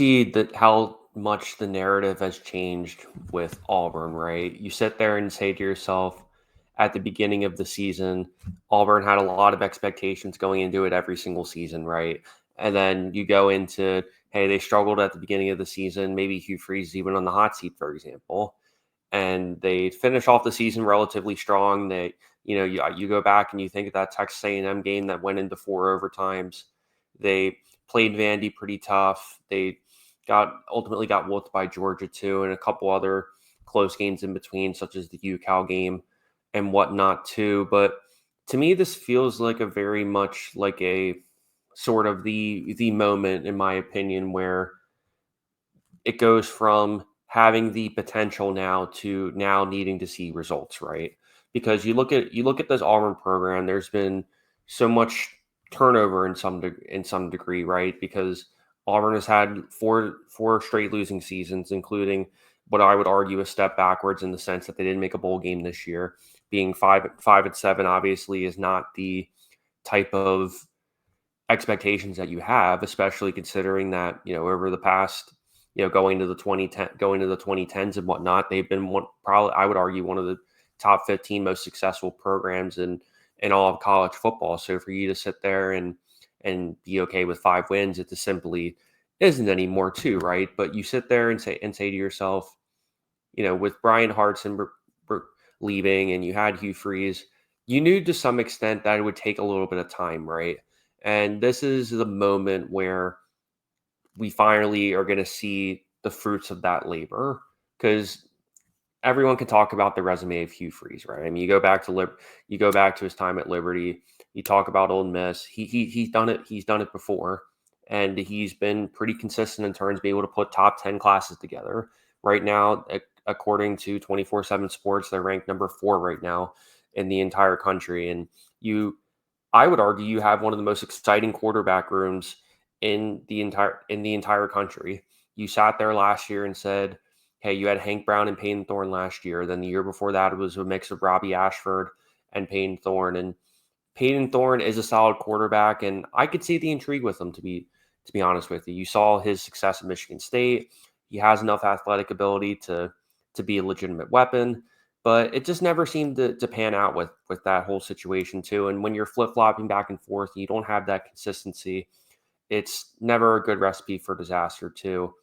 see that how much the narrative has changed with Auburn, right? You sit there and say to yourself at the beginning of the season, Auburn had a lot of expectations going into it every single season, right? And then you go into, hey, they struggled at the beginning of the season. Maybe Hugh Freeze is even on the hot seat, for example. And they finish off the season relatively strong. You go back and you think of that Texas A&M game that went into four overtimes. They played Vandy pretty tough. They ultimately got whooped by Georgia too, and a couple other close games in between, such as the UCal game and whatnot too. But to me, this feels like a very much like a sort of the moment, in my opinion, where it goes from having the potential now to now needing to see results, right? Because you look at this Auburn program, there's been so much turnover in some degree, right? Because Auburn has had four straight losing seasons, including what I would argue a step backwards in the sense that they didn't make a bowl game this year. Being five and seven obviously is not the type of expectations that you have, especially considering that, over the past, going to the 2010s and whatnot, they've been probably, I would argue, one of the top 15 most successful programs in all of college football. So for you to sit there and be okay with 5 wins, it just simply isn't anymore too, right? But you sit there and say to yourself, with Brian Hartson leaving and you had Hugh Freeze, you knew to some extent that it would take a little bit of time, right? And this is the moment where we finally are going to see the fruits of that labor, because everyone can talk about the resume of Hugh Freeze, right? I mean, you go back to his time at Liberty, you talk about Ole Miss. He's done it. He's done it before, and he's been pretty consistent in terms of being able to put top 10 classes together. Right now, according to 24/7 Sports, they're ranked number 4 right now in the entire country, and I would argue you have one of the most exciting quarterback rooms in the entire country. You sat there last year and said, "Hey, you had Hank Brown and Peyton Thorne last year. Then the year before that, it was a mix of Robbie Ashford and Peyton Thorne. And Peyton Thorne is a solid quarterback, and I could see the intrigue with him. To be honest with you, you saw his success at Michigan State. He has enough athletic ability to be a legitimate weapon, but it just never seemed to pan out with that whole situation too. And when you're flip flopping back and forth, and you don't have that consistency. It's never a good recipe for disaster too.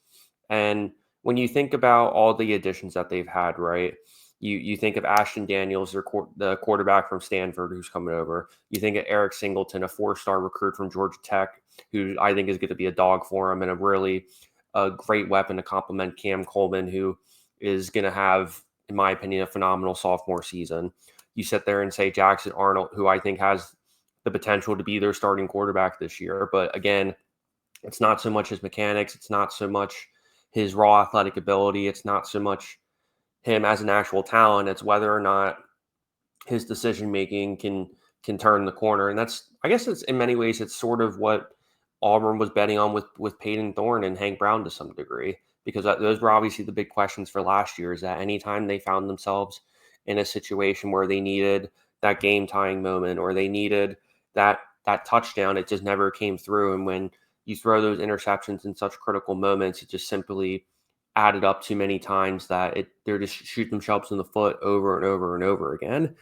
And when you think about all the additions that they've had, right? You think of Ashton Daniels, the quarterback from Stanford, who's coming over. You think of Eric Singleton, a 4-star recruit from Georgia Tech, who I think is going to be a dog for him and a great weapon to complement Cam Coleman, who is going to have, in my opinion, a phenomenal sophomore season. You sit there and say Jackson Arnold, who I think has the potential to be their starting quarterback this year. But again, it's not so much his mechanics. It's not so much his raw athletic ability. It's not so much him as an actual talent. It's whether or not his decision making can turn the corner. And that's, I guess, it's in many ways it's sort of what Auburn was betting on with Peyton Thorne and Hank Brown to some degree, because those were obviously the big questions for last year. Is that anytime they found themselves in a situation where they needed that game tying moment or they needed that touchdown, it just never came through. And when you throw those interceptions in such critical moments, it just simply added up too many times that they're just shoot themselves in the foot over and over and over again.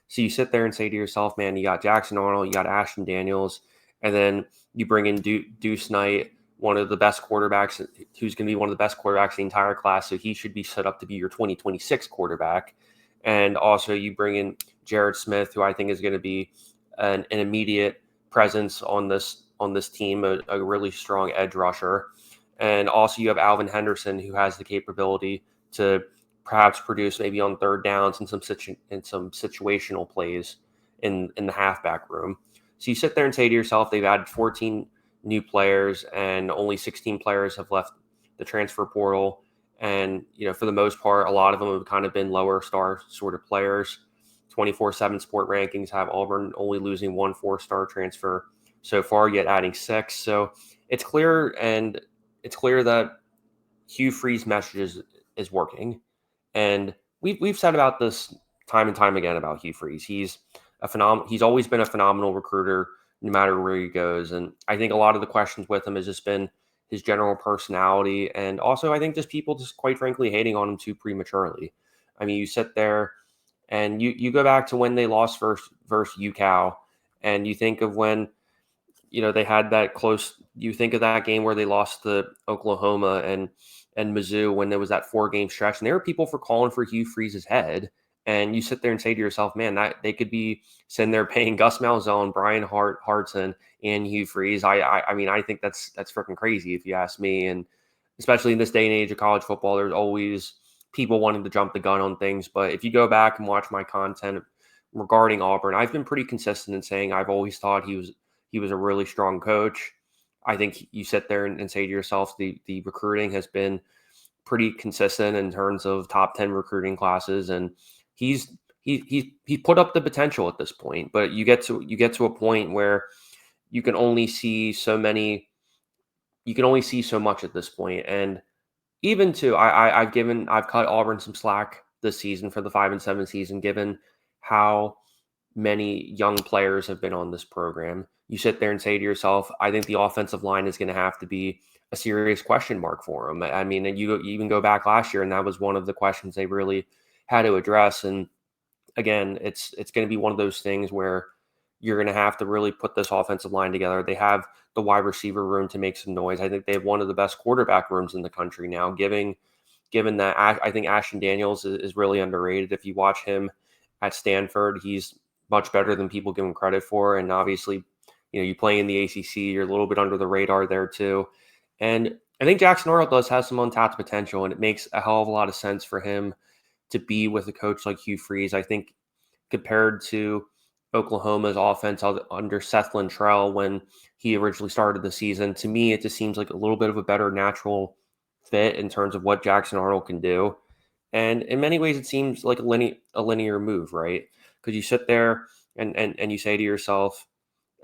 So you sit there and say to yourself, man, you got Jackson Arnold, you got Ashton Daniels, and then you bring in Deuce Knight, one of the best quarterbacks, who's going to be one of the best quarterbacks in the entire class. So he should be set up to be your 2026 quarterback. And also you bring in Jared Smith, who I think is going to be an immediate presence on this team, a really strong edge rusher. And also you have Alvin Henderson, who has the capability to perhaps produce maybe on third downs and some situational plays in the halfback room. So you sit there and say to yourself, they've added 14 new players and only 16 players have left the transfer portal. And, for the most part, a lot of them have kind of been lower star sort of players. 24/7 Sport rankings have Auburn only losing 1 4-star transfer so far, yet adding 6. So it's clear that Hugh Freeze message is working. And we've said about this time and time again about Hugh Freeze. He's always been a phenomenal recruiter no matter where he goes. And I think a lot of the questions with him has just been his general personality, and also I think just people just quite frankly hating on him too prematurely. I mean, you sit there and you go back to when they lost versus UCal, and you think of when they had that close. You think of that game where they lost to Oklahoma and Mizzou when there was that 4 game stretch, and there were people for calling for Hugh Freeze's head. And you sit there and say to yourself, man, that they could be sitting there paying Gus Malzahn, Brian Hartson, and Hugh Freeze. I mean, I think that's freaking crazy if you ask me. And especially in this day and age of college football, there's always people wanting to jump the gun on things. But if you go back and watch my content regarding Auburn, I've been pretty consistent in saying I've always thought he was a really strong coach. I think you sit there and say to yourself, the recruiting has been pretty consistent in terms of top 10 recruiting classes, and he put up the potential at this point. But you get to a point where you can only see so much at this point. And even too, I've cut Auburn some slack this season for the 5-7 season, given how many young players have been on this program. You sit there and say to yourself, I think the offensive line is going to have to be a serious question mark for them. I mean, and you even go back last year, and that was one of the questions they really had to address. And again, it's going to be one of those things where you're going to have to really put this offensive line together. They have the wide receiver room to make some noise. I think they have one of the best quarterback rooms in the country now, given that I think Ashton Daniels is really underrated. If you watch him at Stanford, he's much better than people give him credit for. And obviously, you play in the ACC, you're a little bit under the radar there too. And I think Jackson Arnold does have some untapped potential, and it makes a hell of a lot of sense for him to be with a coach like Hugh Freeze. I think compared to Oklahoma's offense under Seth Lintrell when he originally started the season, to me, it just seems like a little bit of a better natural fit in terms of what Jackson Arnold can do. And in many ways, it seems like a linear move, right? Because you sit there and you say to yourself,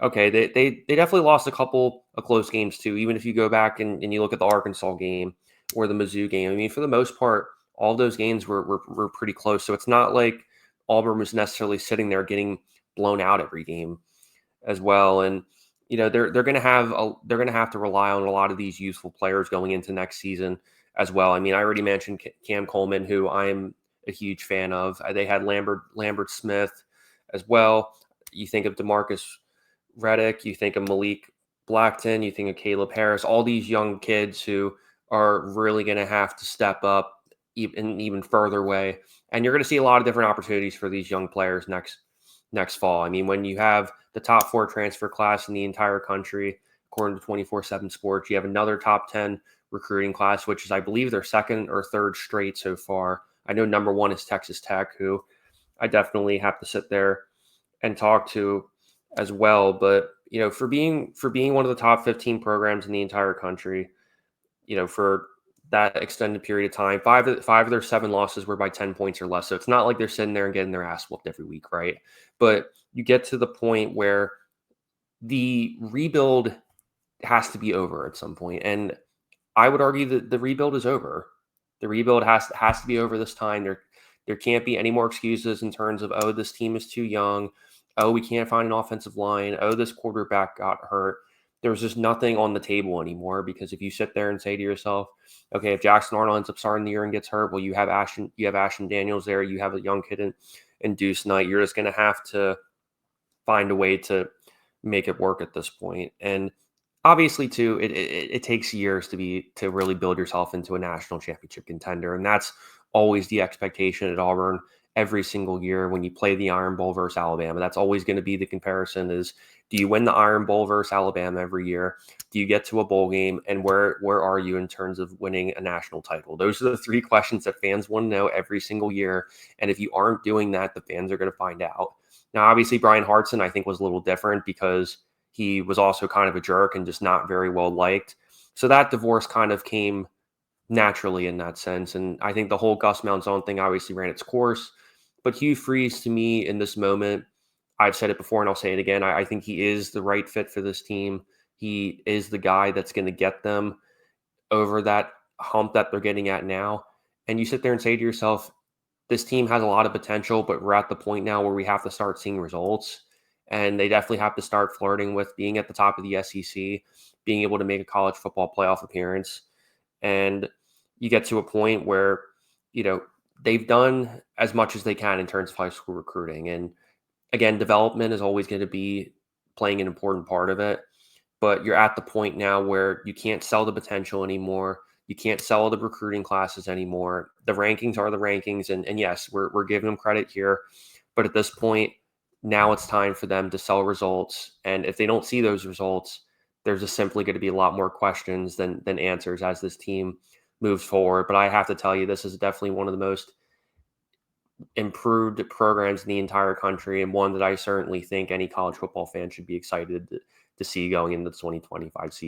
okay, they definitely lost a couple of close games too. Even if you go back and you look at the Arkansas game or the Mizzou game, I mean, for the most part, all those games were pretty close. So it's not like Auburn was necessarily sitting there getting blown out every game as well. And they're going to have to rely on a lot of these youthful players going into next season as well. I mean, I already mentioned Cam Coleman, who I'm a huge fan of. They had Lambert Smith as well. You think of DeMarcus Reddick, you think of Malik Blackton, you think of Caleb Harris, all these young kids who are really going to have to step up in even further way. And you're going to see a lot of different opportunities for these young players next fall. I mean, when you have the top 4 transfer class in the entire country, according to 24/7 Sports, you have another top 10 recruiting class, which is, I believe, their second or third straight so far. I know number 1 is Texas Tech, who I definitely have to sit there and talk to as well. But for being one of the top 15 programs in the entire country, for that extended period of time, five of their 7 losses were by 10 points or less. So it's not like they're sitting there and getting their ass whooped every week, right? But you get to the point where the rebuild has to be over at some point, and I would argue that the rebuild is over. The rebuild has to be over this time. There can't be any more excuses in terms of, oh, this team is too young. Oh, we can't find an offensive line. Oh, this quarterback got hurt. There's just nothing on the table anymore, because if you sit there and say to yourself, okay, if Jackson Arnold ends up starting the year and gets hurt, well, you have Ashton Daniels there. You have a young kid in Deuce Knight. You're just going to have to find a way to make it work at this point. And obviously, too, it takes years to really build yourself into a national championship contender, and that's always the expectation at Auburn every single year when you play the Iron Bowl versus Alabama. That's always going to be the comparison: is do you win the Iron Bowl versus Alabama every year? Do you get to a bowl game? And where are you in terms of winning a national title? Those are the 3 questions that fans want to know every single year. And if you aren't doing that, the fans are going to find out. Now, obviously, Brian Hartson, I think, was a little different because he was also kind of a jerk and just not very well liked. So that divorce kind of came naturally in that sense. And I think the whole Gus Malzahn thing obviously ran its course. But Hugh Freeze, to me, in this moment, I've said it before and I'll say it again, I think he is the right fit for this team. He is the guy that's going to get them over that hump that they're getting at now. And you sit there and say to yourself, this team has a lot of potential, but we're at the point now where we have to start seeing results. and they definitely have to start flirting with being at the top of the SEC, being able to make a college football playoff appearance. And you get to a point where, you know, they've done as much as they can in terms of high school recruiting. And again, development is always going to be playing an important part of it. But you're at the point now where you can't sell the potential anymore. You can't sell the recruiting classes anymore. The rankings are the rankings. And yes, we're giving them credit here. But at this point, now it's time for them to sell results. And if they don't see those results, there's just simply going to be a lot more questions than answers as this team moves forward. But I have to tell you, this is definitely one of the most improved programs in the entire country, and one that I certainly think any college football fan should be excited to see going into the 2025 season.